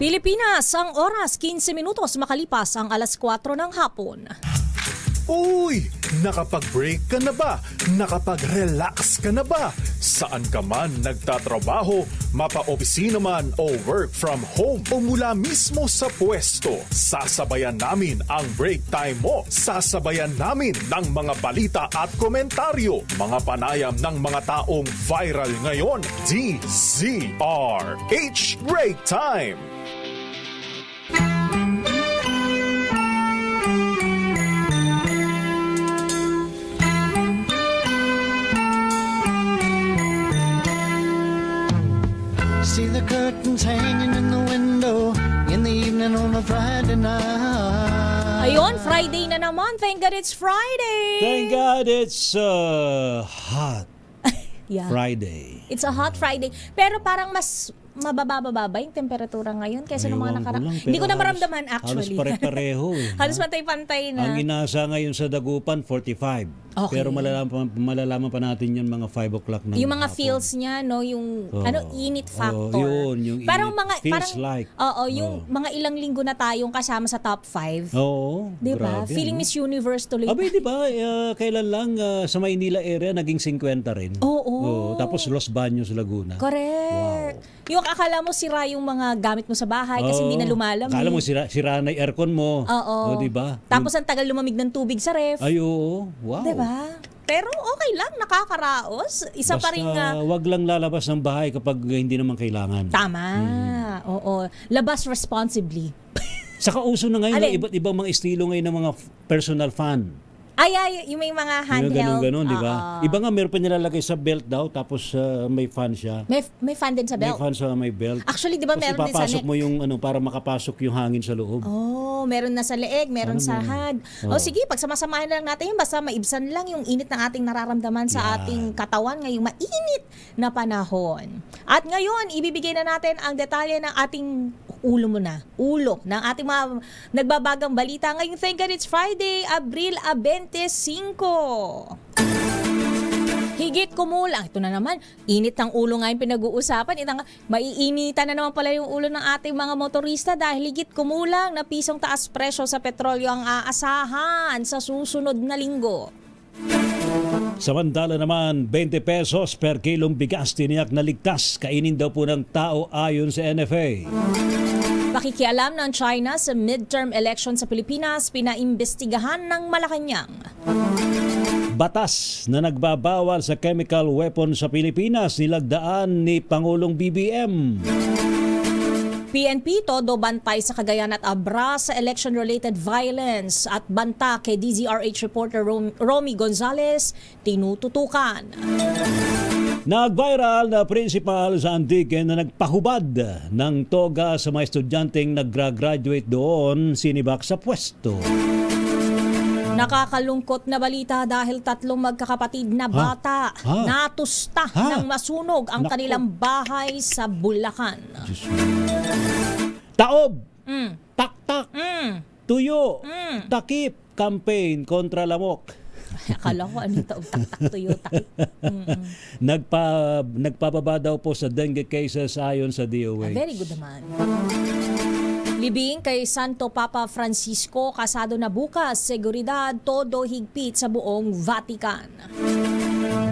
Pilipinas, ang oras 15 minutos makalipas ang alas 4 ng hapon. Uy! Nakapag-break ka na ba? Nakapag-relax ka na ba? Saan ka man nagtatrabaho, mapa-opisina man o work from home o mula mismo sa pwesto, sasabayan namin ang break time mo. Sasabayan namin ng mga balita at komentaryo, mga panayam ng mga taong viral ngayon. DZRH Break Time! See the curtains hanging in the window in the evening on a Friday night. Ayun, Friday na naman. Thank God it's Friday. Thank God it's hot Yeah. Friday. It's a hot Friday. Pero parang mas mababa yung temperatura ngayon kaysa ng mga nakaraan. Hindi ko na maramdaman actually. Halos pare-pareho eh. Halos pantay-pantay na. Ang inasa ngayon sa Dagupan, 45. Okay. Pero malalaman pa natin yan mga 5 o'clock ng yung mga hapon. feels niya, no, yung init factor. Yung parang init mga feels like. yung mga ilang linggo na tayong kasama sa top 5. Oo. Di ba? Grabe, Feeling no? Miss Universe tuloy. Abay, di ba? Kailan lang sa Maynila area naging 50 rin. Oo. Tapos Los Baños, Laguna. Correct. Yung akala mo sira yung mga gamit mo sa bahay kasi hindi na lumalamig. Akala mo sira na yung aircon mo. Oo. Di ba? Tapos ang tagal lumamig ng tubig sa ref. Ay, oo. Wow. Di ba? Pero okay lang, nakakaraos. Isa Basta pa rin wag lang lalabas ng bahay kapag hindi naman kailangan. Tama. Oo. Labas responsibly. Saka uso na ngayon, Alin? iba't ibang mga estilo ngayon ng mga personal fan. Ay, yung may mga handheld. Ganon, di ba? Iba nga, meron pa nilalagay sa belt daw, tapos may fan siya. May fan din sa belt. May fan sa may belt. Actually, di ba Tapos meron din sa ipapasok neck? mo yung para makapasok yung hangin sa loob. Oh, meron na sa leeg, meron sa hand. Sige, pagsamasamahin na lang natin yun, basta maibsan lang yung init ng ating nararamdaman sa ating katawan ngayong mainit na panahon. At ngayon, ibibigay na natin ang detalye ng ating ulo ng ating mga nagbabagang balita. Ngayong Thank God It's Friday, Abril 25. Higit kumulang, ito na naman, init ng ulo nga yung pinag-uusapan, maiinitan na naman pala yung ulo ng ating mga motorista dahil higit kumulang na pisong taas presyo sa petrolyo ang aasahan sa susunod na linggo. Samantala naman, 20 pesos per kilong bigas tiniyak na ligtas. Kainin daw po ng tao ayon sa NFA. Pakikialam ng China sa midterm election sa Pilipinas, pinaimbestigahan ng Malacanang. Batas na nagbabawal sa chemical weapon sa Pilipinas nilagdaan ni Pangulong BBM. PNP todo bantay sa Cagayan at Abra sa election-related violence at banta kay DZRH reporter Romy Gonzales tinututukan. Nag-viral na principal sa Antique na nagpahubad ng toga sa mga estudyanteng nag-graduate doon sinibak sa pwesto. Nakakalungkot na balita dahil 3 magkakapatid na bata natusta ng masunog ang kanilang bahay sa Bulacan. Taob, taktak, tuyo, takip, campaign kontra lamok. Akala ko ano ito, tak-tak tuyo, takip. Nagpababa daw po sa dengue cases ayon sa DOH. Very good naman. Libing kay Santo Papa Francisco, kasado na bukas, seguridad, todo higpit sa buong Vatican.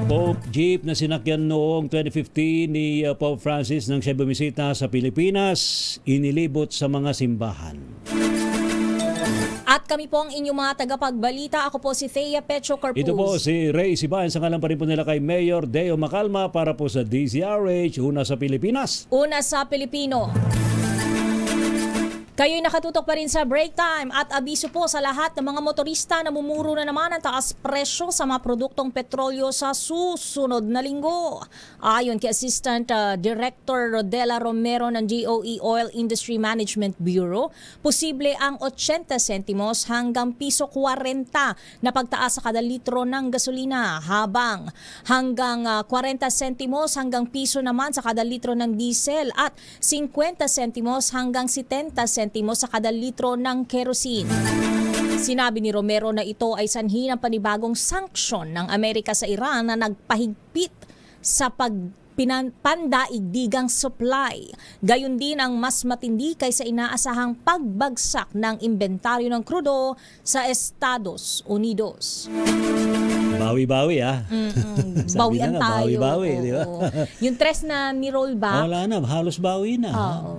Pope Jeep na sinakyan noong 2015 ni Pope Francis nang siya bumisita sa Pilipinas, inilibot sa mga simbahan. At kami po ang inyong mga tagapagbalita. Ako po si Thea Pecho Corpuz. Ito po si Ray Sibayan. Sa ngalan pa rin po nila kay Mayor Deo Macalma para po sa DZRH, una sa Pilipinas. Una sa Pilipino. Kayo'y nakatutok pa rin sa break time at abiso po sa lahat ng mga motorista na mumuro na naman ang taas presyo sa mga produktong petrolyo sa susunod na linggo. Ayon kay Assistant Director Rodela Romero ng GOE Oil Industry Management Bureau, posible ang 80 sentimos hanggang piso 40 na pagtaas sa kada litro ng gasolina, habang hanggang 40 sentimos hanggang piso naman sa kada litro ng diesel at 50 sentimos hanggang 70 sentimos sa kada litro ng kerosene. Sinabi ni Romero na ito ay sanhi ng panibagong sanksyon ng Amerika sa Iran na nagpahigpit sa pandaigdigang supply. Gayon din ang mas matindi kaysa inaasahang pagbagsak ng inventaryo ng krudo sa Estados Unidos. Bawi-bawi Bawian tayo. Bawi-bawi, di ba? Yung tres na ni-roll back. Wala na, halos bawi na. Oo.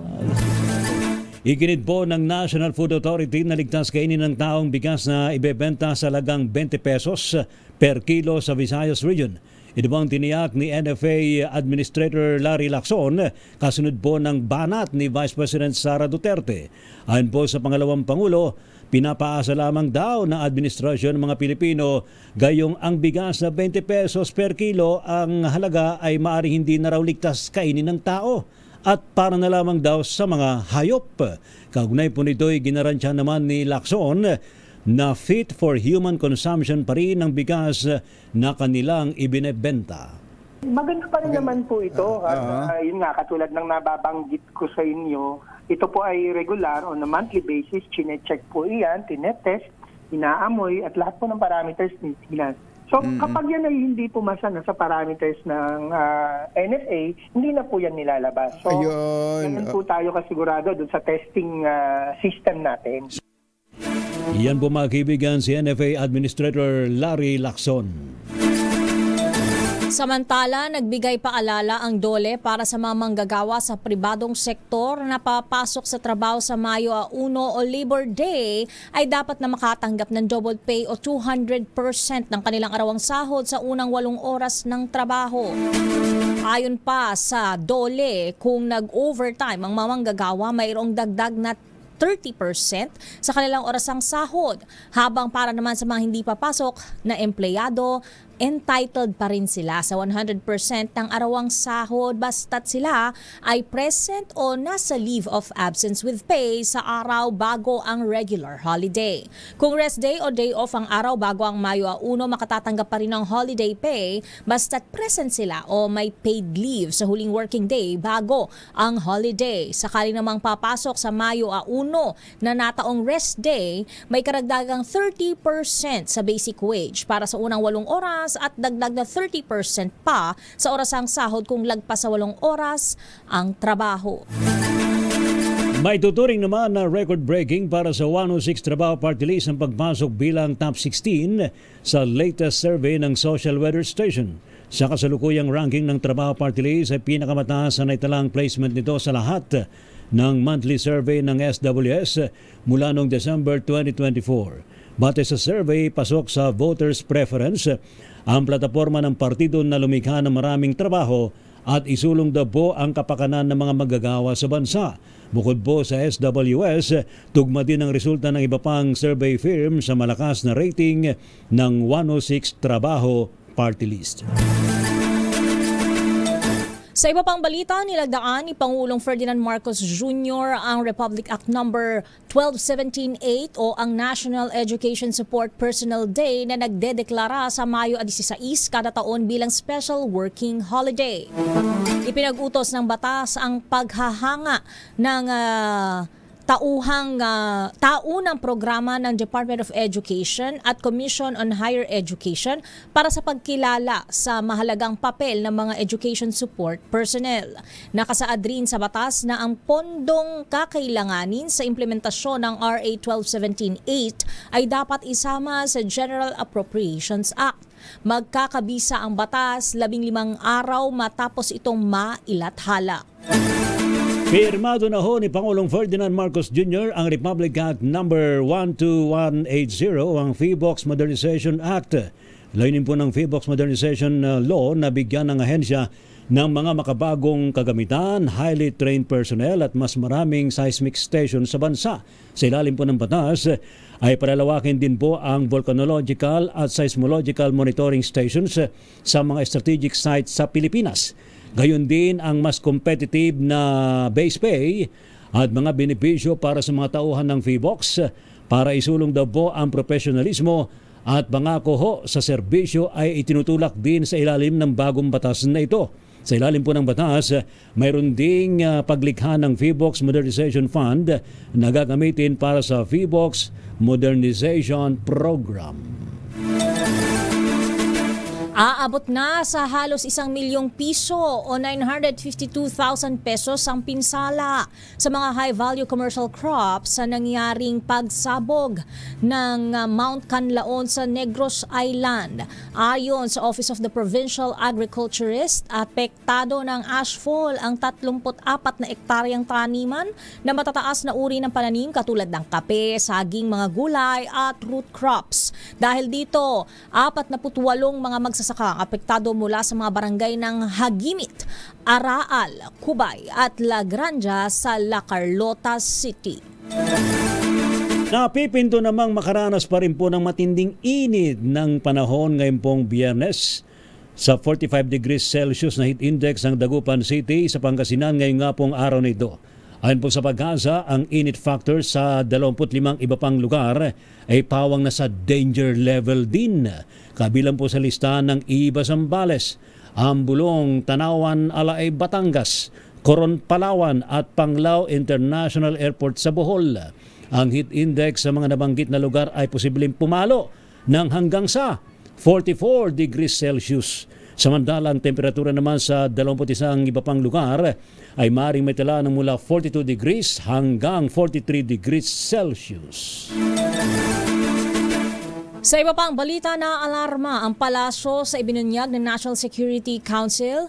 Iginit po ng National Food Authority na ligtas kainin ng taong bigas na ibebenta sa halagang 20 pesos per kilo sa Visayas Region. Ito bang tiniyak ni NFA Administrator Larry Lacson kasunod po ng banat ni Vice President Sara Duterte. Ayon po sa pangalawang Pangulo, pinapaasa lamang daw ng administrasyon ng mga Pilipino gayong ang bigas na 20 pesos per kilo ang halaga ay maaaring hindi na raw ligtas kainin ng tao at para na lamang daw sa mga hayop. Kaugnay po nito'y ginaransya naman ni Lacson na fit for human consumption pa rin ang bigas na kanilang ibinebenta. Maganda pa rin naman po ito. Yun nga, katulad ng nababanggit ko sa inyo, ito po ay regular on a monthly basis. Chine-check po iyan, tinetest, inaamoy, at lahat po ng parameters nila. So kapag yan ay hindi pumasa na sa parameters ng NFA, hindi na po yan nilalabas. So ganun po tayo kasigurado dun sa testing system natin. Iyan po mga kaibigan si NFA Administrator Larry Lacson. Samantala, nagbigay paalala ang DOLE para sa mga manggagawa sa pribadong sektor na papasok sa trabaho sa Mayo 1 o Labor Day ay dapat na makatanggap ng double pay o 200% ng kanilang arawang sahod sa unang 8 oras ng trabaho. Ayon pa sa DOLE, kung nag-overtime ang mga manggagawa, mayroong dagdag na 30% sa kanilang orasang sahod, habang para naman sa mga hindi papasok na empleyado, entitled pa rin sila sa 100% ng arawang sahod basta't sila ay present o nasa leave of absence with pay sa araw bago ang regular holiday. Kung rest day o day off ang araw bago ang Mayo 1, makatatanggap pa rin ng holiday pay basta't present sila o may paid leave sa huling working day bago ang holiday. Sakali namang papasok sa Mayo 1 na nataong rest day, may karagdagang 30% sa basic wage para sa unang 8 oras at dagdag na 30% pa sa orasang sahod kung lagpas sa 8 oras ang trabaho. May tuturing naman na record-breaking para sa 106 Trabaho Party List ang pagpasok bilang top 16 sa latest survey ng Social Weather Station. Sa kasalukuyang ranking ng Trabaho Party List ay pinakamataas na naitalang placement nito sa lahat ng monthly survey ng SWS mula noong December 2024. Batay sa survey, pasok sa voters' preference ang plataporma ng partido na lumikha ng maraming trabaho at isulong daw po ang kapakanan ng mga manggagawa sa bansa. Bukod po sa SWS, tugma din ang resulta ng iba pang survey firm sa malakas na rating ng 106 Trabaho Party List. Sa iba pang balita, nilagdaan ni Pangulong Ferdinand Marcos Jr. ang Republic Act No. 12178 o ang National Education Support Personnel Day na nagdedeklara sa Mayo 16 kada taon bilang special working holiday. Ipinag-utos ng batas ang paghahanga ng taunang programa ng Department of Education at Commission on Higher Education para sa pagkilala sa mahalagang papel ng mga education support personnel. Nakasaad rin sa batas na ang pondong kakailanganin sa implementasyon ng RA 12178 ay dapat isama sa General Appropriations Act. Magkakabisa ang batas 15 araw matapos itong mailathala. Pirmado na ho ni Pangulong Ferdinand Marcos Jr. ang Republic Act No. 12180, ang FEBOX Modernization Act. Layunin po ng FEBOX Modernization Law na bigyan ng ahensya ng mga makabagong kagamitan, highly trained personnel at mas maraming seismic stations sa bansa. Sa ilalim po ng batas ay palalawakin din po ang volcanological at seismological monitoring stations sa mga strategic sites sa Pilipinas. Gayon din ang mas competitive na base pay at mga benepisyo para sa mga tauhan ng FEBOX para isulong daw po ang profesionalismo at pangako ho sa serbisyo ay itinutulak din sa ilalim ng bagong batas na ito. Sa ilalim po ng batas, mayroon ding paglikha ng FEBOX Modernization Fund na gagamitin para sa FEBOX Modernization Program. Aabot na sa halos 1 milyong piso o 952,000 pesos ang pinsala sa mga high-value commercial crops sa nangyaring pagsabog ng Mount Canlaon sa Negros Island. Ayon sa Office of the Provincial Agriculturist, apektado ng ashfall ang 34 na ektaryang taniman na matataas na uri ng pananim katulad ng kape, saging, mga gulay at root crops. Dahil dito, 48 mga magsasaka ang apektado mula sa mga barangay ng Hagimit, Araal, Cubay at La Granja sa La Carlota City. Napipinto namang makaranas pa rin po ng matinding init ng panahon ngayon pong Biyernes. Sa 45 degrees Celsius na heat index ng Dagupan City sa Pangasinan ngayon nga pong araw na ito. Ayon po sa Pag-asa, ang init factor sa 25 iba pang lugar ay pawang na sa danger level din. Kabilang po sa listahan ng Iba Zambales, Ambulong, Tanawan, Alaay, Batangas, Coron, Palawan at Panglao International Airport sa Bohol. Ang heat index sa mga nabanggit na lugar ay posibleng pumalo ng hanggang sa 44 degrees Celsius. Samantalang temperatura naman sa 21 iba pang lugar ay maaaring may tala ng mula 42 degrees hanggang 43 degrees Celsius. Sa iba pang balita, na alarma ang palasyo sa ibinunyag ng National Security Council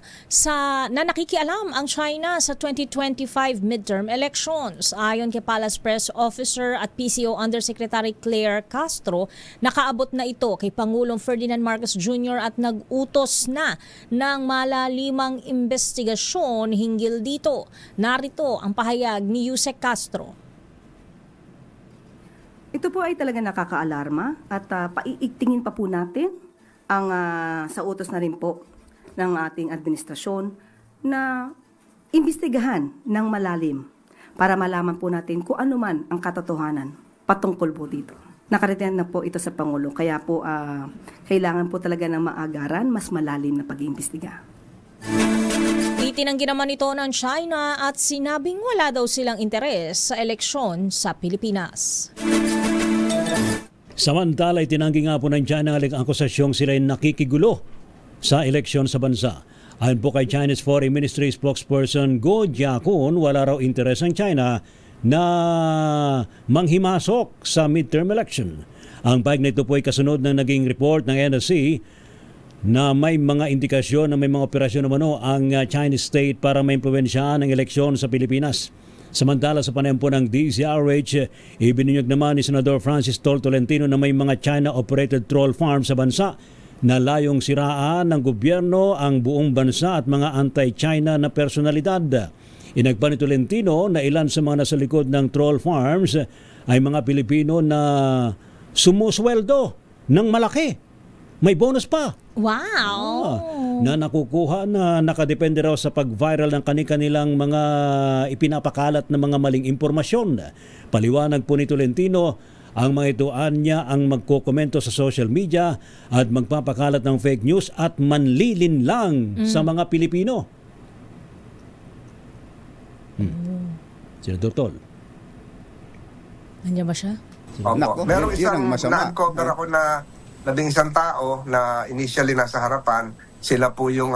na nakikialam ang China sa 2025 midterm elections. Ayon kay Palace Press Officer at PCO Undersecretary Claire Castro, nakaabot na ito kay Pangulong Ferdinand Marcos Jr. at nag-utos na ng malalimang investigasyon hinggil dito. Narito ang pahayag ni Yusek Castro. Ito po ay talaga nakakaalarma at paiigtingin pa po natin ang sa utos na rin po ng ating administrasyon na imbestigahan ng malalim para malaman po natin kung ano man ang katotohanan patungkol po dito. Nakarating na po ito sa Pangulo, kaya po kailangan po talaga ng maagaran, mas malalim na pag-iimbestiga. Itinanggi naman ito ng China at sinabing wala daw silang interes sa eleksyon sa Pilipinas. Samantala, itinanggi nga po ng China ang akusasyong sila ay nakikigulo sa eleksyon sa bansa. Ayon po kay Chinese Foreign Ministry spokesperson Guo Jiakun, wala raw interes ang China na manghimasok sa midterm election. Ang pahayag na ito po ay kasunod ng naging report ng NSC na may mga indikasyon na may mga operasyon naman ang Chinese state para maimpluwensyahan ang eleksyon sa Pilipinas. Samantala sa panayam po ng DZRH, ibinunyag naman ni Senador Francis Tol Tolentino na may mga China-operated troll farm sa bansa na layong siraan ng gobyerno ang buong bansa at mga anti-China na personalidad. Inagpa ni Tolentino na ilan sa mga nasa likod ng troll farms ay mga Pilipino na sumusweldo ng malaki. May bonus pa. Wow! Na nakukuha na nakadepende raw sa pag-viral ng kanilang mga ipinapakalat na mga maling impormasyon. Paliwanag po ni Tolentino, ang mga ituan niya ang magkokomento sa social media at magpapakalat ng fake news at manlilinlang sa mga Pilipino. Senador Tol. Nandiyan ba siya? Opo. Merong isang na-uncover ako na isang tao na initially nasa harapan, sila po yung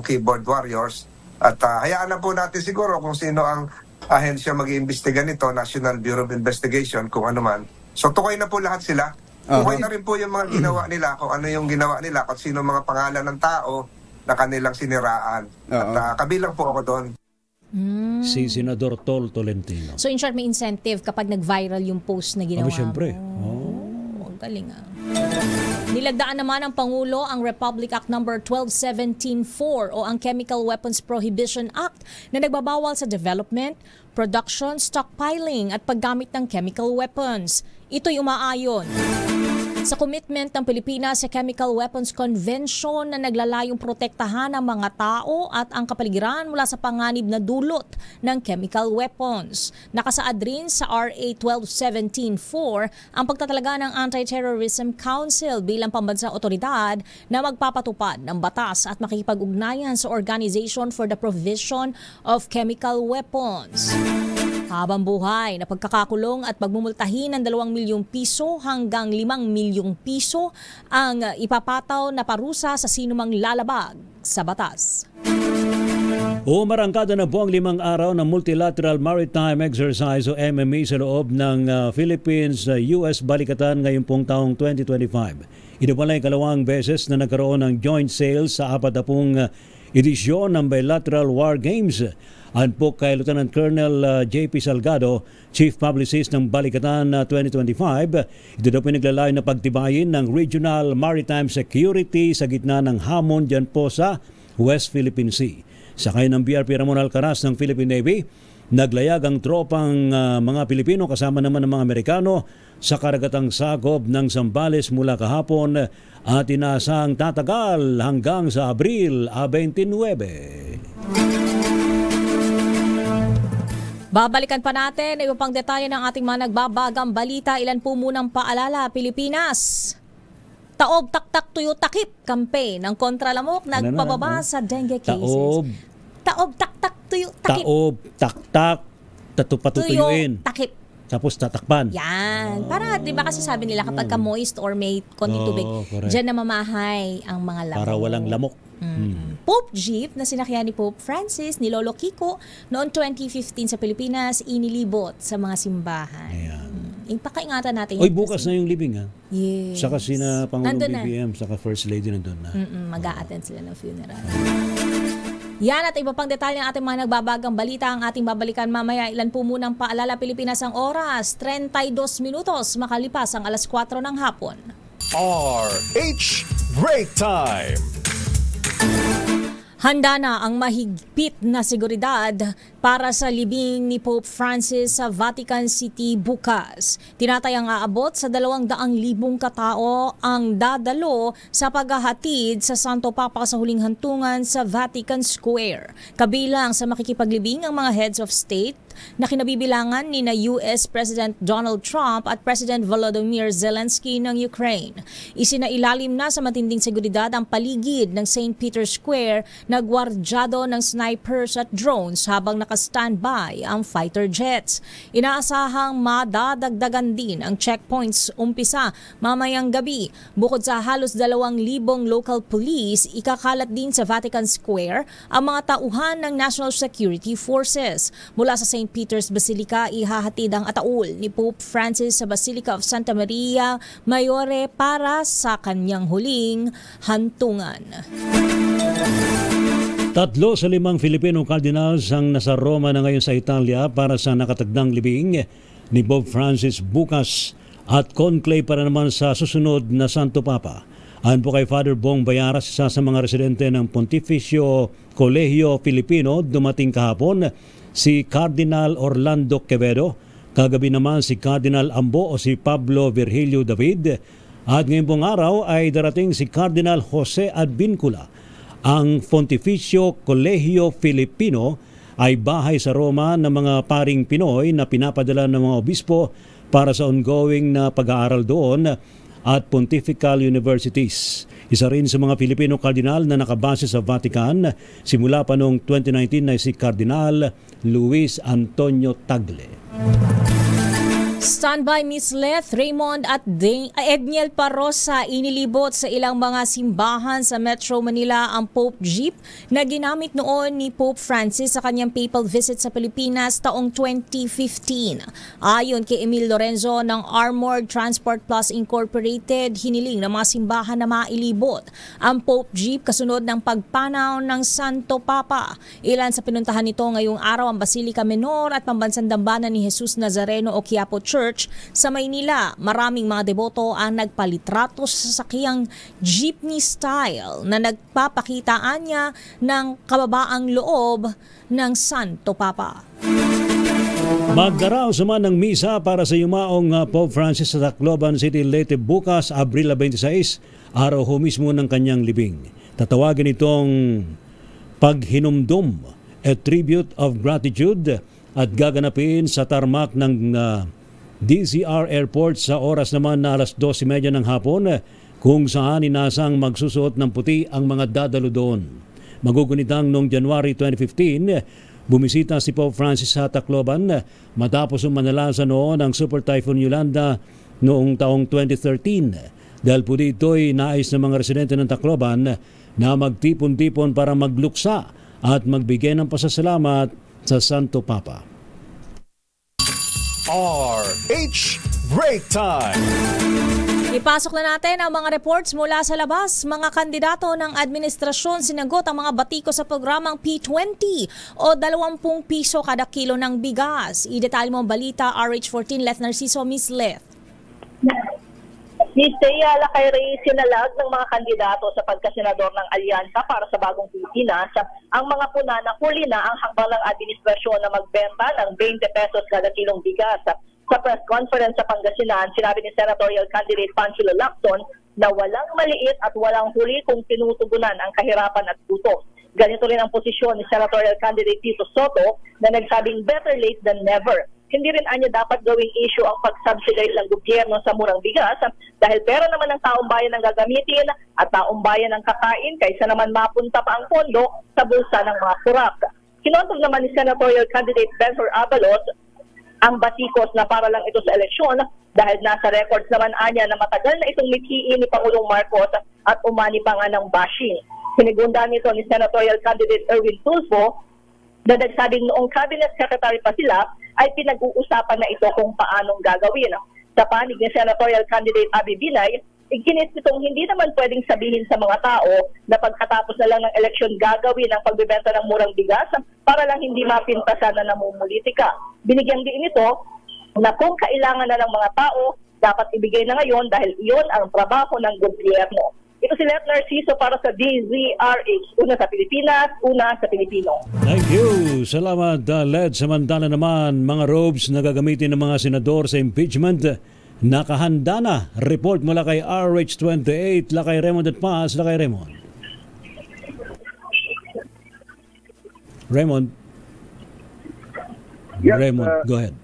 keyboard warriors. At hayaan na po natin siguro kung sino ang ahensya mag-iimbestiga nito, National Bureau of Investigation, kung ano man. So tukay na po lahat sila. Tukay na rin po yung mga ginawa nila, kung ano yung ginawa nila, kung sino mga pangalan ng tao na kanilang siniraan. At kabilang po ako doon. Si Senador Tol Tolentino. So in short, may incentive kapag nag-viral yung post na ginawa mo. Siyempre. Galing Nilagdaan naman ng Pangulo ang Republic Act No. 12174 o ang Chemical Weapons Prohibition Act na nagbabawal sa development, production, stockpiling at paggamit ng chemical weapons. Ito'y umaayon sa commitment ng Pilipinas sa Chemical Weapons Convention na naglalayong protektahan ang mga tao at ang kapaligiran mula sa panganib na dulot ng chemical weapons. Nakasaad rin sa RA 12174 ang pagtatalaga ng Anti-Terrorism Council bilang pambansang otoridad na magpapatupad ng batas at makikipag-ugnayan sa Organization for the Provision of Chemical Weapons. Habang buhay na pagkakakulong at pagmumultahin ng 2 milyong piso hanggang 5 milyong piso ang ipapataw na parusa sa sinumang lalabag sa batas. Umarangkada na po ang 5 araw ng Multilateral Maritime Exercise o MMA sa loob ng Philippines-US Balikatan ngayong pong taong 2025. Ito pala ay kalawang beses na nagkaroon ng joint sales sa 40 edisyon ng Bilateral War Games. At po kay Lieutenant Colonel J.P. Salgado, Chief Publicist ng Balikatan 2025, ito daw pinaglalayo na pagtibayin ng regional maritime security sa gitna ng hamon dyan po sa West Philippine Sea. Sakay ng BRP Ramon Alcaraz ng Philippine Navy, naglayag ang tropang mga Pilipino kasama naman ng mga Amerikano sa karagatang sakop ng Zambales mula kahapon at inaasang tatagal hanggang sa Abril 29. Babalikan pa natin iba pang detalye ng ating mga nagbabagang balita. Ilan po munang paalala, Pilipinas. Taob, taktak, tuyo, takip campaign ng kontralamok nagpababa sa dengue cases. Taob, taktak, tuyo, takip. Taob, taktak, patutuyuin. Tuyo, takip. Tapos tatakpan. Yan. Para, di ba kasi sabi nila kapag ka moist or may konting tubig, dyan na mamahay ang mga lamok. Para walang lamok. Pope Jeep na sinakyan ni Pope Francis ni Lolo Kiko noong 2015 sa Pilipinas, inilibot sa mga simbahan. Ipakaingatan natin. Oy, bukas na yung libing, ha? Yes. Saka sina Pangulong BBM, saka First Lady nandun na. Mag-a-attend sila ng funeral. Yan at iba pang detalye ng ating mga nagbabagang balita ang ating babalikan mamaya. Ilan po munang paalala, Pilipinas ang oras, 32 minutos makalipas ang alas 4 ng hapon. RH Break Time! Handa na ang mahigpit na seguridad para sa libing ni Pope Francis sa Vatican City bukas. Tinatayang aabot sa 200,000 katao ang dadalo sa paghahatid sa Santo Papa sa huling hantungan sa Vatican Square. Kabilang sa makikipaglibing ang mga heads of state na kinabibilangan ni na US President Donald Trump at President Volodymyr Zelensky ng Ukraine. Isinailalim na sa matinding seguridad ang paligid ng St. Peter's Square na gwardyado ng snipers at drones habang naka-standby ang fighter jets. Inaasahang madadagdagan din ang checkpoints umpisa mamayang gabi. Bukod sa halos 2,000 local police, ikakalat din sa Vatican Square ang mga tauhan ng National Security Forces. Mula sa St. Peter's Basilica, ihahatid ang ataul ni Pope Francis sa Basilica of Santa Maria Mayore para sa kanyang huling hantungan. 3 sa 5 Filipino cardinals ang nasa Roma na ngayon sa Italia para sa nakatagdang libing ni Pope Francis bukas at conclave para naman sa susunod na Santo Papa. Ayon po kay Father Bong Bayaras, isa sa mga residente ng Pontificio Colegio Filipino, dumating kahapon si Cardinal Orlando Quevedo, kagabi naman si Cardinal Ambo o si Pablo Virgilio David, at ngayong pong araw ay darating si Cardinal Jose Advincula. Ang Pontificio Colegio Filipino ay bahay sa Roma ng mga paring Pinoy na pinapadala ng mga obispo para sa ongoing na pag-aaral doon at pontifical universities. Isa rin sa mga Filipino kardinal na nakabase sa Vatican simula pa noong 2019 na si Cardinal Luis Antonio Tagle. Standby Miss Leth, Raymond at Edniel Parosa, inilibot sa ilang mga simbahan sa Metro Manila ang Pope Jeep na ginamit noon ni Pope Francis sa kanyang papal visit sa Pilipinas taong 2015. Ayon kay Emil Lorenzo ng Armored Transport Plus Incorporated, hiniling ng mga simbahan na mailibot ang Pope Jeep kasunod ng pagpanaw ng Santo Papa. Ilan sa pinuntahan nito ngayong araw ang Basilica Menor at Pambansang Dambana ni Jesus Nazareno o Quiapo Church sa Maynila. Maraming mga deboto ang nagpalitrato sa sasakyang jeepney style na nagpapakitaan niya ng kababaang loob ng Santo Papa. Magdaraos naman ng misa para sa yumaong Pope Francis sa Tacloban City Leyte bukas, Abril 26, araw ho mismo ng kanyang libing. Tatawagin itong paghinumdum, a tribute of gratitude, at gaganapin sa tarmac ng DZR Airport sa oras naman na alas 12:30 ng hapon, kung saan inasang magsusuot ng puti ang mga dadalo doon. Magugunitang noong January 2015, Bumisita si Pope Francis sa Tacloban matapos umanalasa noon ang Super Typhoon Yolanda noong taong 2013. Dahil po dito'y nais ng mga residente ng Tacloban na magtipon-tipon para magluksa at magbigay ng pasasalamat sa Santo Papa. RH Break Time! Ipasok na natin ang mga reports mula sa labas. Mga kandidato ng administrasyon sinagot ang mga batiko sa programang P20 o 20 piso kada kilo ng bigas. Idetalye mo ang balita, RH14, Leth Narciso, Miss Leth. Miss Thea, lakay sinalag ng mga kandidato sa pagkasenador ng Alyansa para sa Bagong Pilipinas ang mga puna na huli na ang hakbang ng administrasyon na magbenta ng 20 pesos kada kilong bigas. Sa press conference sa Pangasinan, sinabi ni senatorial candidate Panchilo Lacson na walang maliit at walang huli kung tinutugunan ang kahirapan at gutom. Ganito rin ang posisyon ni senatorial candidate Tito Soto na nagsabing better late than never. Hindi rin anya dapat gawing issue ang pag-subsidize ng gobyerno sa murang bigas dahil pera naman ng taong bayan ang gagamitin at taong bayan ang kakain kaysa naman mapunta pa ang pondo sa bulsa ng mga kurap. Kinontog naman ni senatorial candidate Benhur Abalos ang batikos na para lang ito sa eleksyon dahil nasa records naman anya na matagal na itong mithiin ni Pangulong Marcos at umani pa nga ng bashing. Sinigunda nito ni senatorial candidate Erwin Tulfo na nagsabing noong cabinet secretary pa sila ay pinag-uusapan na ito kung paanong gagawin. Sa panig ni senatorial candidate Abby Binay, iginit nitong hindi naman pwedeng sabihin sa mga tao na pagkatapos na lang ng eleksyon gagawin ang pagbebenta ng murang bigas para lang hindi mapintasan na namumulitika. Binigyan din ito na kung kailangan na ng mga tao, dapat ibigay na ngayon dahil iyon ang trabaho ng gobyerno. Ito si Leth Narciso para sa DZRH. Una sa Pilipinas, una sa Pilipino. Thank you. Salamat, Led. Samantala naman, mga robes na gagamitin ng mga senador sa impeachment, nakahanda na. Report mula kay RH28, Lakay Raymond at Paz. Lakay Raymond. Yes, Raymond, go ahead.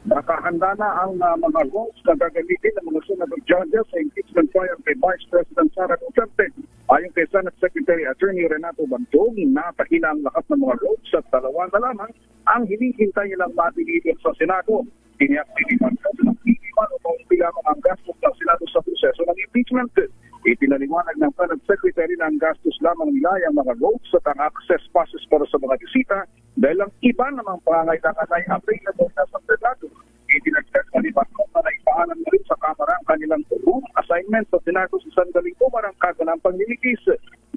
Nakahanda na ang mga robes na gagamitin ng mga senador judges sa impeachment trial kay Vice President Sara Duterte. Ayon kay Senate Secretary Attorney Renato Bantog, napahina ang lahat ng mga robes at dalawa na lamang ang hinihintay nilang mapilitin sa Senado. Tiniyak ni Bantog na piniman upang bilangan ang gastos ng Senado sa proseso ng impeachment. Ipinaliwanag ng Senate Secretary na ang gastos lamang nila ang mga robes at ang access passes para sa mga bisita dahil ang iba namang pangangailangan ay available na sa Senado. Itinagdag na ni Bantog na naipaalam na rin sa Kamara ang kanilang room assignment sa Senado sa sandaling umarangkada ng pangliligis.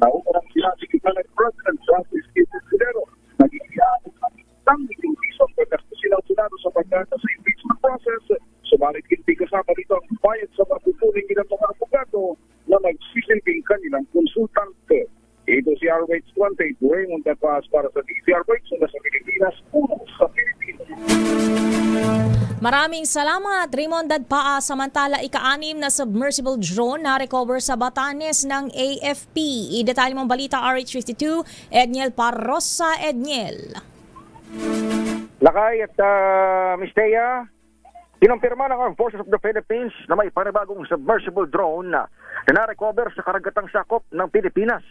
Nauunang sinabi ni Senate President Francis K. Cordero na gigiyaan ng isang milyong piso ang pagkastusin ng Senado sa pagdata sa impeachment process. Subalit hindi kasama dito ang bayad sa maputuling ng mga abogado na magsisilbing kanilang konsultante. Ito si RH28, Raymond Paz para sa DZRH na sa Pilipinas, uno sa Pilipinas. Maraming salamat, Raymond Dadpaa. Samantala, ika-6 na submersible drone na recover sa Batanes ng AFP. Idetalye mong balita, RH52, Edniel Parrosa. Edniel. Lakay at Miss Thea, kinumpirma ng Armed Forces of the Philippines na may panibagong submersible drone na na-recover sa karagatang sakop ng Pilipinas.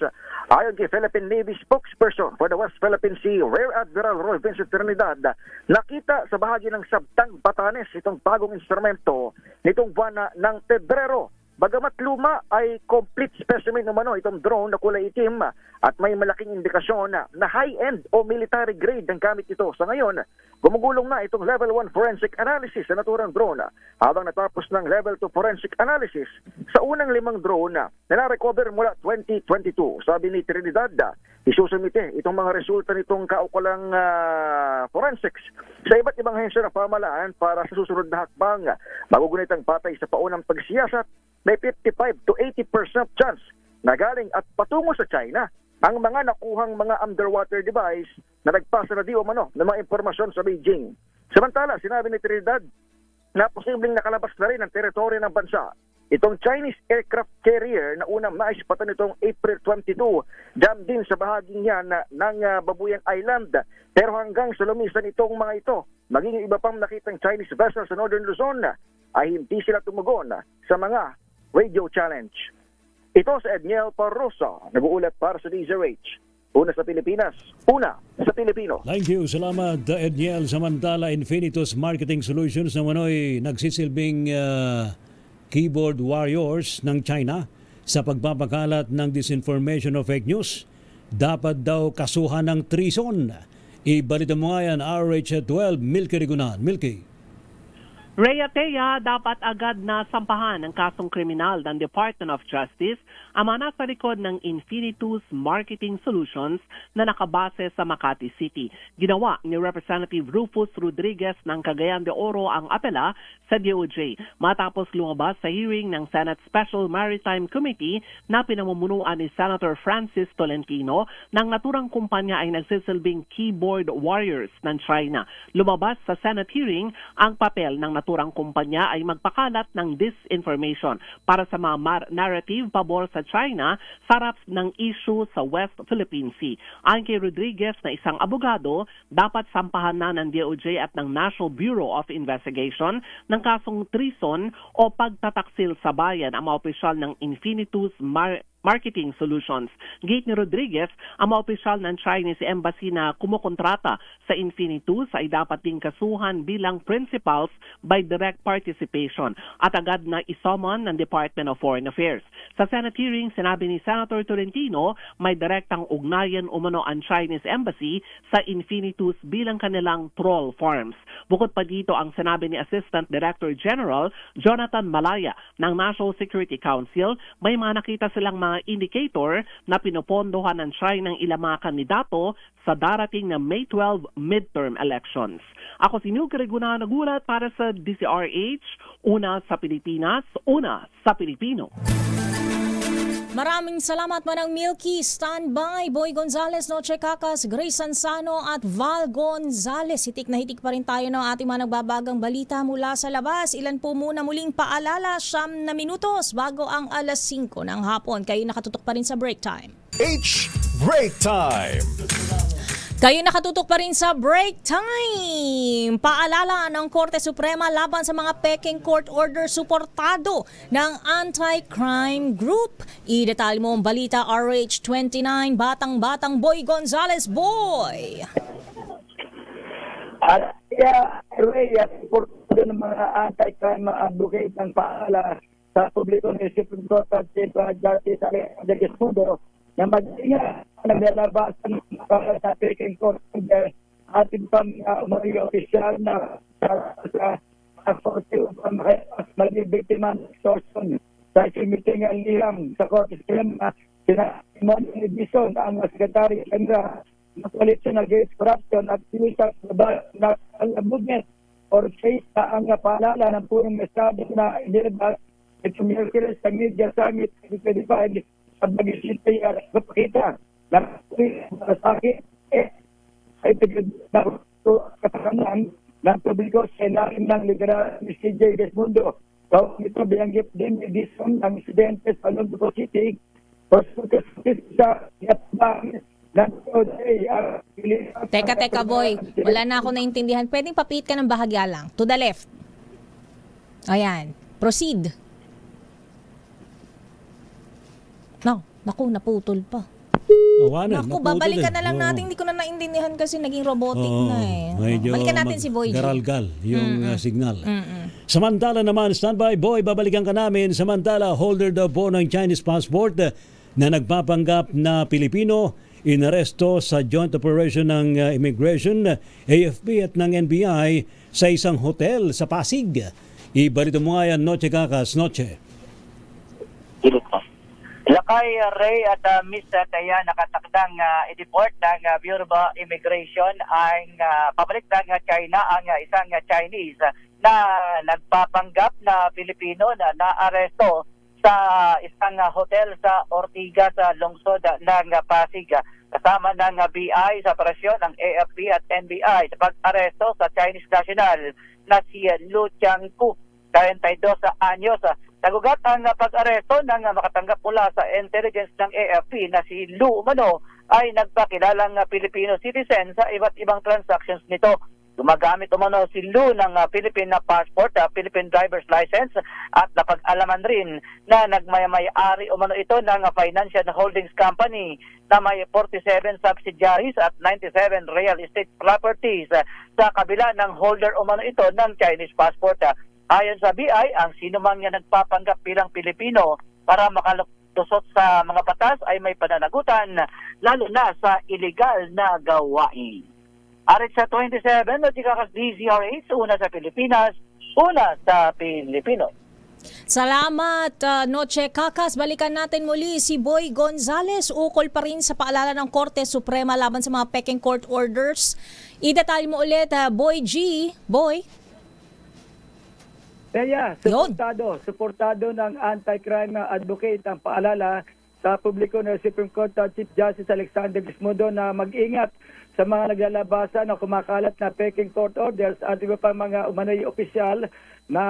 Ayon kay Philippine Navy spokesperson for the West Philippine Sea, Rear Admiral Roy Vincent Trinidad, nakita sa bahagi ng Sabtang Batanes itong bagong instrumento nitong buwan ng Pebrero. Bagamat luma ay complete specimen naman itong drone na kulay itim at may malaking indikasyon na high-end o military grade ang gamit ito. Sa ngayon, gumugulong na itong level 1 forensic analysis sa naturang drone habang natapos ng level 2 forensic analysis sa unang 5 drone na na-recover mula 2022. Sabi ni Trinidad, isusumite itong mga resulta nitong kaukulang forensics sa iba't ibang hensya ng pamahalaan para sa susunod na hakbang. Magugunit ang patay sa paunang pagsiyasat, may 55 to 80% chance na galing at patungo sa China ang mga nakuhang mga underwater device na nagpasa na di umano ng mga impormasyon sa Beijing. Samantala, sinabi ni Trinidad na posibleng nakalabas na rin ang teritoryo ng bansa itong Chinese aircraft carrier na unang naispatan nitong April 22, jam din sa bahaging yan ng Babuyan Island. Pero hanggang sa lumisan itong mga ito, maging iba pang nakitang Chinese vessel sa Northern Luzon, ay hindi sila tumugon sa mga radio challenge. Ito sa Edniel Parrosa, nag-uulat para sa DZRH. Una sa Pilipinas, una sa Pilipino. Thank you. Salamat, Edniel. Samantala, Infinitus Marketing Solutions na manoy nagsisilbing keyboard warriors ng China sa pagpapakalat ng disinformation o fake news. Dapat daw kasuhan ng treason. Ibalita mo nga yan, RH12, Milky Rigunan. Milky. Rhea Tea, dapat agad na sampahan ng kasong kriminal ng Department of Justice ang mga nasa likod ng Infinitus Marketing Solutions na nakabase sa Makati City. Ginawa ni Representative Rufus Rodriguez ng Cagayan de Oro ang apela sa DOJ matapos lumabas sa hearing ng Senate Special Maritime Committee na pinamumunuan ni Senator Francis Tolentino ng naturang kumpanya ay nagsisilbing keyboard warriors ng China. Lumabas sa Senate hearing ang papel ng naturang kumpanya ay magpakalat ng disinformation para sa mga narrative pabor sa China sa harap ng issue sa West Philippine Sea. Ayon kay Rodriguez na isang abogado, dapat sampahan na ng DOJ at ng National Bureau of Investigation ng kasong treason o pagtataksil sa bayan ang mga opisyal ng Infinitus Marketing Solutions. Gate ni Rodriguez, ang mga opisyal ng Chinese Embassy na kumukontrata sa Infinitus ay dapat ding kasuhan bilang principals by direct participation at agad na isomon ng Department of Foreign Affairs. Sa Senate hearing, sinabi ni Senator Tolentino may direktang ugnayan umano ang Chinese Embassy sa Infinitus bilang kanilang troll farms. Bukod pa dito ang sinabi ni Assistant Director General Jonathan Malaya ng National Security Council, may mga nakita silang mga indicator na pinupondohan ng China ng ilang mga kandidato sa darating na May 12 midterm elections. Ako si Milky Rigunan, nagulat para sa DCRH, una sa Pilipinas, una sa Pilipino. Maraming salamat Manang Milky. Standby, Boy Gonzales, Noche Cacas, Grace Sansano at Val Gonzales. Hitik na hitik pa rin tayo ng ating mga nagbabagang balita mula sa labas. Ilan po muna muling paalala, 9 na minutos bago ang alas 5 ng hapon. Kayo nakatutok pa rin sa Break Time. Break Time! Kayo nakatutok pa rin sa Break Time. Paalala ng Korte Suprema laban sa mga peking court order suportado ng Anti-Crime Group. Idetalye mo ang balita RH29, Batang-Batang Boy Gonzales. Boy! At Rhea, suportado ng mga anti-crime advocate ng paala sa publiko ni Supreme Court at Justice Alejandro Escudero na mag-ingat naglalabasan para sa peking court order ating pang-umari opisyal na sa korte upang maging biktima ng extortion sa meeting ang liham sa korte. Sinamon ni Bison ang Secretary General ng Coalition Against Corruption at Sinisap na movement or face na ang paalala ng punong estado na inilabas ito Mercury sa Media Summit 2025 at mag-isintay at kapakita na sa akin ay kapakanan ng publiko sa ilalim ng Liberal ni CJ Desmundo. So, ito bilanggit din ni Dison ng insidente sa London City sa yatbang ng Teka boy, wala na ako naintindihan. Pwedeng papihit ka ng bahagya lang. To the left. Ayan. Proceed. Naku, naputol pa. Naku, babalikan na lang natin. Hindi ko na naintindihan kasi naging robotic na eh. Balikan natin si Boy G. Garalgal yung signal. Samantala naman, standby Boy, babalikan ka namin. Samantala, holder daw po ng Chinese passport na nagpapanggap na Pilipino, inaresto sa joint operation ng Immigration, AFP at ng NBI sa isang hotel sa Pasig. Ibalito mo nga yan, Noche Cacas, Noche. Lakay Ray at Miss Taya nakatakdang i-deport ng Bureau of Immigration ang pabalik ng China ang isang Chinese na nagpapanggap na Pilipino na naaresto sa isang hotel sa Ortigas sa lungsod ng Pasig. Kasama ng BI sa operasyon ng AFP at NBI sa pag-aresto sa Chinese national na si Lu Changku, 42 anyos. Nagugat ang pag-aresto ng makatanggap mula sa intelligence ng AFP na si Lu Umano ay nagpakilalang Filipino citizen sa iba't ibang transactions nito. Gumagamit umano si Lu ng Philippine passport, Philippine driver's license, at napag-alaman rin na nagmay-ari umano ito ng financial holdings company na may 47 subsidiaries at 97 real estate properties sa kabila ng holder umano ito ng Chinese passport. Ayon sa BI, ang sinumang yan nagpapanggap bilang Pilipino para makalusot sa mga batas ay may pananagutan, lalo na sa illegal na gawain. Arit sa 27, Notikakas DZRH, una sa Pilipinas, una sa Pilipino. Salamat, Noche Kakas. Balikan natin muli si Boy Gonzales. Ukol pa rin sa paalala ng Korte Suprema laban sa mga Peking Court Orders. Idetalye mo ulit, Boy G. Boy? Kaya, suportado ng anti-crime advocate ang paalala sa publiko ng Supreme Court Chief Justice Alexander Bismundo na mag-ingat sa mga naglalabasan na kumakalat na Peking Court Orders at iba pang mga umano'y opisyal na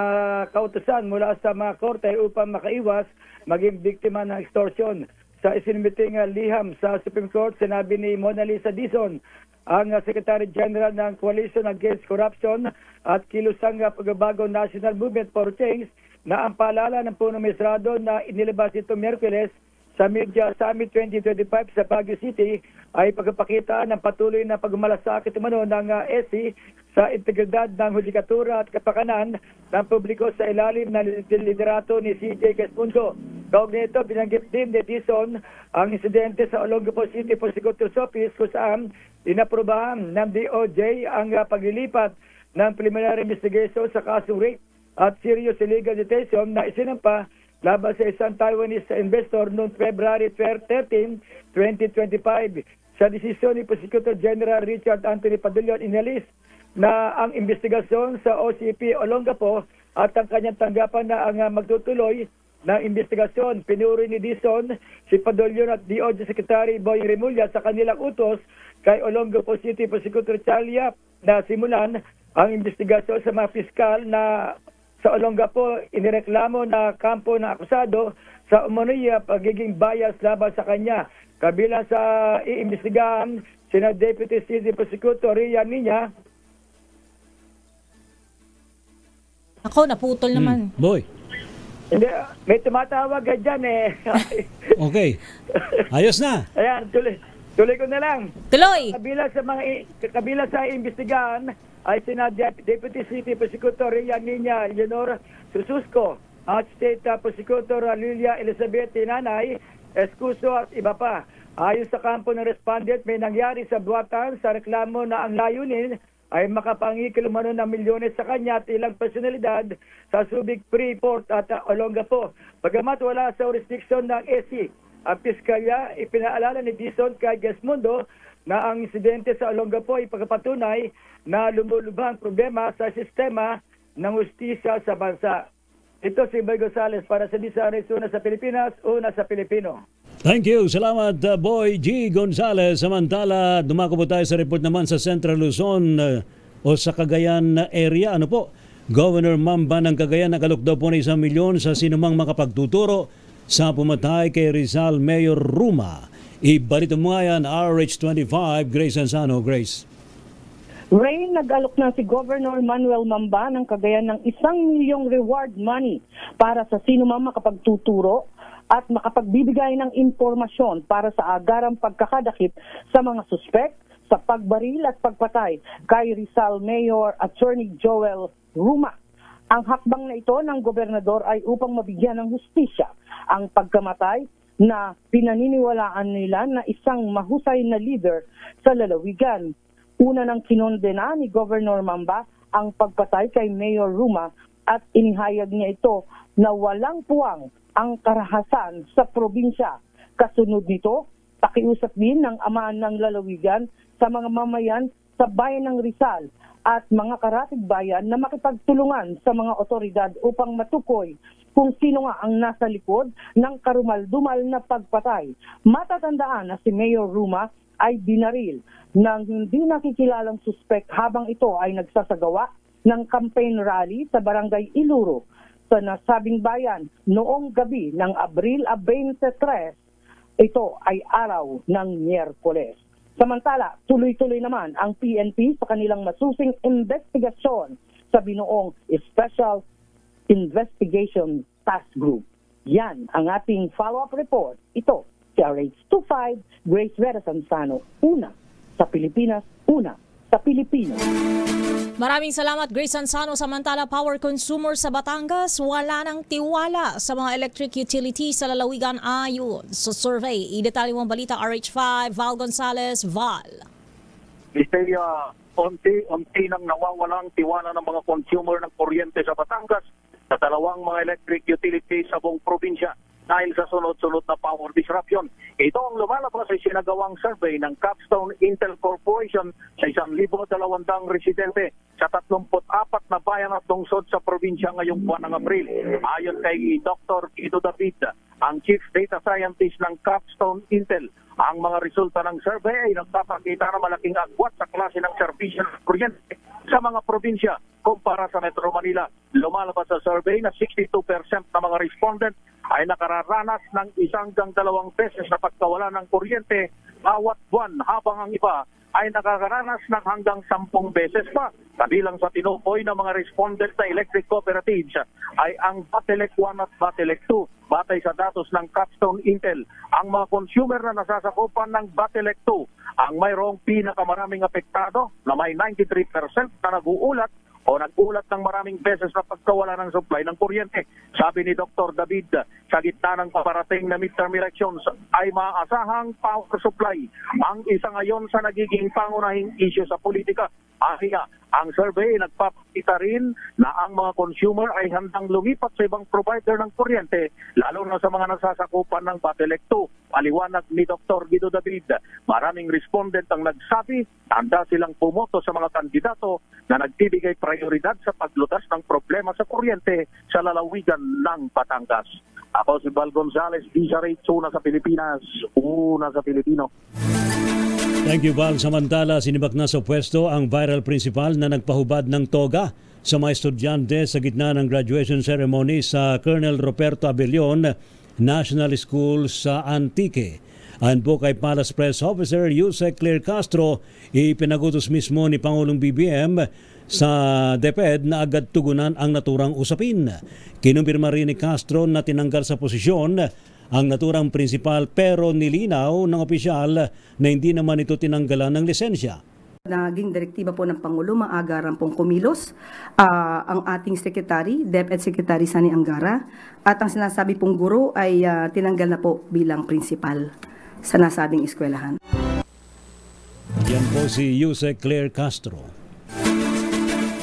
kautusan mula sa mga korte upang makaiwas maging biktima ng extortion. Sa isinimiting liham sa Supreme Court, sinabi ni Mona Lisa Dizon, ang Secretary General ng Coalition Against Corruption at kilusang pagbabago National Movement for Change, na ang paalala ng punong mesrado na inilabas ito Miyerkules sa Media Summit 2025 sa Baguio City ay pagpapakita ng patuloy na pagmalasakit umano ng SC sa integridad ng hudikatura at kapakanan ng publiko sa ilalim ng liderato ni CJ Quezmundo. Kaugnay ito, binanggit din ni Dizon ang insidente sa Olongapo City Prosecutor's Office kung saan inaprobahan ng DOJ ang paglilipat ng preliminary investigation sa kasong rape at serious illegal detention na isinampa laban sa isang Taiwanese investor noong February 13, 2025. Sa desisyon ni Prosecutor General Richard Anthony Padillon, inalis na ang investigasyon sa OCP Olongapo at ang kanyang tanggapan na ang magtutuloy ng investigasyon. Pinuri ni Dizon si Padillon at DOJ Secretary Boy Remulla sa kanilang utos kay Olongapo City Prosecutor Charlie Yap na simulan ang investigasyon sa mga piskal na sa Olongapo inireklamo na kampo ng akusado sa umano'y pagiging bias laban sa kanya. Kabilang sa iimbestigahan sina Deputy City Prosecutor Rian Niña. Ako, naputol naman. Boy. Hindi, may tumatawag dyan eh. Okay. Ayos na. Ayan, tuloy ko na lang. Tuloy! Kabilang sa iimbestigahan ay sina Deputy City Prosecutor Rian Niña Leonor Sususco at State Prosecutor Lilia Elizabeth Tinanay Escuso at iba pa. Ayon sa kampo ng respondent, may nangyari sa buwatan sa reklamo na ang layunin ay makapangikil umano ng milyones sa kanya at ilang personalidad sa Subic Freeport at Olongapo. Bagamat wala sa jurisdiction ng SC, ang piskalya ipinaalala ni Dizon kay Quezmundo na ang insidente sa Olongapo ay pagpapatunay na lumulubhang problema sa sistema ng hustisya sa bansa. Ito si Boy Gonzales para sa DZRH, una sa Pilipinas, una sa Pilipino. Thank you. Salamat, Boy G. Gonzales. Samantala, dumako po tayo sa report naman sa Central Luzon o sa Cagayan area. Ano po? Governor Mamba ng Cagayan nakalok daw po na 1 milyon sa sinumang makapagtuturo sa pumatay kay Rizal Mayor Ruma. Ibalito mo nga yan, RH25, Grace Ansano. Grace. Ray, nag-alok na si Governor Manuel Mamba ng Cagayan ng 1 milyong reward money para sa sino man makapagtuturo at makapagbibigay ng impormasyon para sa agarang pagkakadakip sa mga suspect sa pagbaril at pagpatay kay Rizal Mayor Attorney Joel Ruma. Ang hakbang na ito ng gobernador ay upang mabigyan ng hustisya ang pagkamatay na pinaniniwalaan nila na isang mahusay na leader sa lalawigan. Una nang kinondena ni Governor Mamba ang pagpatay kay Mayor Ruma at inihayag niya ito na walang puwang ang karahasan sa probinsya. Kasunod nito, pakiusap din ng ama ng lalawigan sa mga mamayan sa bayan ng Rizal at mga karatig bayan na makipagtulungan sa mga otoridad upang matukoy kung sino nga ang nasa likod ng karumal-dumal na pagpatay. Matatandaan na si Mayor Ruma ay binaril ng hindi nakikilalang suspect habang ito ay nagsasagawa ng campaign rally sa Barangay Iluro sa nasabing bayan noong gabi ng Abril 23. Ito ay araw ng Miyerkules. Samantala, tuloy-tuloy naman ang PNP sa kanilang masusing investigasyon sa binuong Special Investigation Task Group. Yan ang ating follow-up report. Ito, si RH25, Grace Vera Sansano. Una sa Pilipinas, una sa Pilipino. Maraming salamat, Grace Sansano. Samantala, power consumer sa Batangas wala nang tiwala sa mga electric utilities sa lalawigan ayon sa survey. Idetalye mo ang balita, RH5, Val Gonzalez. Val. Misteria, unti-unti nang nawawalang tiwala ng mga consumer ng kuryente sa Batangas sa dalawang mga electric utilities sa buong probinsya dahil sa sunod-sunod na power disruption. Ito ang lumalabas sa sinagawang survey ng Capstone Intel Corporation sa 1,200 residente sa 34 na bayan at lungsod sa probinsya ngayong buwan ng Abril. Ayon kay Dr. Guido David, ang Chief Data Scientist ng Capstone Intel, ang mga resulta ng survey ay nagpapakita na malaking agwat sa klase ng serbisyo ng kuryente sa mga probinsya kumpara sa Metro Manila. Lumalabas sa survey na 62% na mga respondent ay nakararanas ng 1 hanggang 2 beses na pagkawala ng kuryente bawat buwan, habang ang iba ay nakakaranas ng hanggang 10 beses pa. Kabilang sa tinukoy ng mga respondent sa electric cooperatives ay ang Batelec 1 at Batelec 2. Batay sa datos ng Capstone Intel, ang mga consumer na nasasakupan ng Batelec 2 ang mayroong pinakamaraming apektado na may 93% na nag-uulat o nag-ulat ng maraming beses na pagkawala ng supply ng kuryente. Sabi ni Dr. David, sa gitna ng paparating na midterm elections ay maaasahang power supply ang isa ngayon sa nagiging pangunahing issue sa politika. Aniya, ang survey nagpapakita rin na ang mga consumer ay handang lumipat sa ibang provider ng kuryente, lalo na sa mga nasasakupan ng Batelec 2. Paliwanag ni Dr. Guido David, maraming respondent ang nagsabi handa silang pumoto sa mga kandidato na nagbibigay prioridad sa paglutas ng problema sa kuryente sa lalawigan ng Batangas. Ako si Val Gonzalez, Visa Rates, una sa Pilipinas, una sa Pilipino. Thank you, Val. Samantala, sinibak na sa pwesto ang viral principal na nagpahubad ng toga sa mga estudyante sa gitna ng graduation ceremony sa Colonel Roberto Abellon National School sa Antique. Ayon po kay Palace Press Officer Yusek Claire Castro, ipinagutos mismo ni Pangulong BBM sa DepEd na agad tugunan ang naturang usapin. Kinumpirma rin ni Castro na tinanggal sa posisyon ang naturang prinsipal pero nilinaw ng opisyal na hindi naman ito tinanggalan ng lisensya. Naging direktiba po ng Pangulo, maagaran pong kumilos ang ating Secretary, DepEd Secretary Sani Angara, at ang sinasabi pong guro ay tinanggal na po bilang prinsipal sa nasabing eskwelahan. Yan po si Yusek Claire Castro.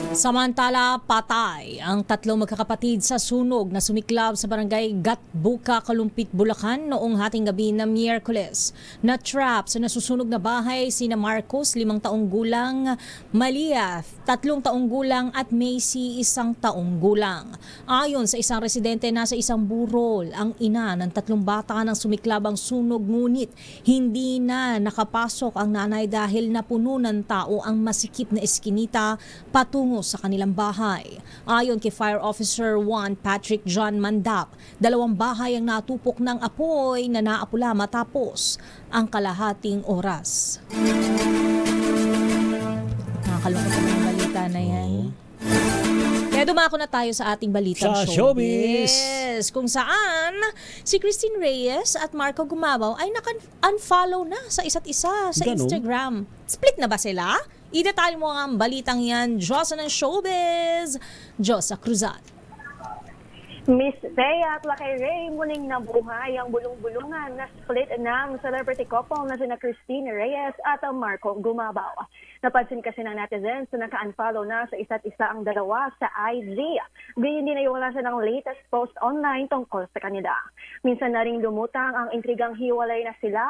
Samantala, patay ang 3 magkakapatid sa sunog na sumiklab sa barangay Gatbuka, Kalumpit, Bulacan noong hating gabi ng Miyerkules. Na-trap sa nasusunog na bahay sina Marcos, 5 taong gulang, Malia, 3 taong gulang at Macy, 1 taong gulang. Ayon sa isang residente, nasa isang burol ang ina ng 3 bata nang sumiklab ang sunog, ngunit hindi na nakapasok ang nanay dahil napuno ng tao ang masikip na eskinita patungo sa kanilang bahay. Ayon kay Fire Officer 1 Patrick John Mandap, 2 bahay ang natupok ng apoy na naapula matapos ang kalahating oras. Nakakalungkot ang balita na yan. Kaya dumako na tayo sa ating balitang sa showbiz. Kung saan si Christine Reyes at Marco Gumabaw ay naka-unfollow na sa isa't isa sa Instagram. Split na ba sila? Idetalye mo ang balitang yan, Diyosa ng Showbiz, Diyosa Cruzat. Miss Thea at Lakay Ray, muling nabuhay ang bulong-bulungan na split ng celebrity couple na sina Christine Reyes at Marco Gumabaw. Napansin kasi ng netizens na naka-unfollow na sa isa't isa ang dalawa sa IG. Hindi na iwala siya ng latest post online tungkol sa kanila. Minsan na rin lumutang ang intrigang hiwalay na sila.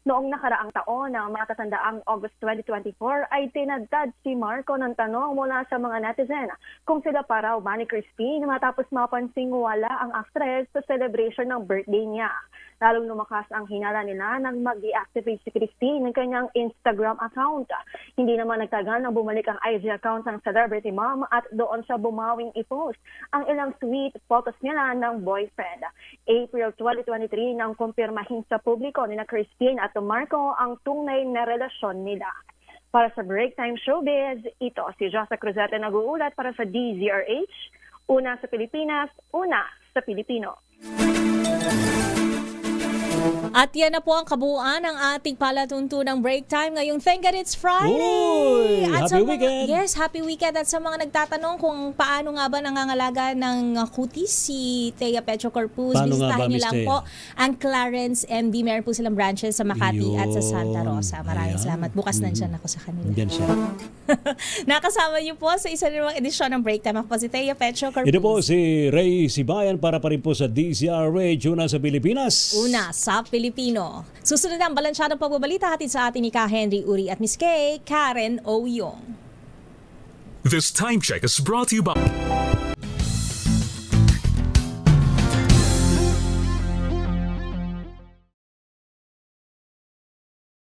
Noong nakaraang taon na matatandaang August 2024 ay tinadtad si Marco ng tanong mula sa mga netizen kung sila pa raw ba ni Christine matapos mapansing wala ang actress sa celebration ng birthday niya. lalong lumakas ang hinala nila nang mag-deactivate si Christine ng kanyang Instagram account. Hindi naman nagtagal na bumalik ang IG account ng celebrity mom at doon siya bumawing i-post ang ilang sweet photos nila ng boyfriend. April 2023 nang kumpirmahin sa publiko ni na Christine at Marco ang tunay na relasyon nila. Para sa Break Time Showbiz, ito si Josa Cruzete nag-uulat para sa DZRH. Una sa Pilipinas, una sa Pilipino. At yan na po ang kabuuan ng ating palatuntunang break time ngayong Thank God It's Friday. Uy, at happy weekend. Yes, happy weekend. At sa mga nagtatanong kung paano nga ba nangangalaga ng kutis si Thea Petro Corpus, bisitahin niyo lang po ang Clarence MD. Meron po silang branches sa Makati at sa Santa Rosa. Maraming salamat. Bukas nandyan ako sa kanila. Nandyan siya. Nakasama niyo po sa isa namang edisyon ng break time. Ako po si Thea Petro Corpus. Ito po si Ray Sibayan para pa rin po sa DZRH, una sa Pilipinas. Una sa Pilipino. Susunod ang balansyadong pagbabalita hatid sa atin ni Ka Henry Uri at Miss Kay Karen Oyong. This time check is brought to you by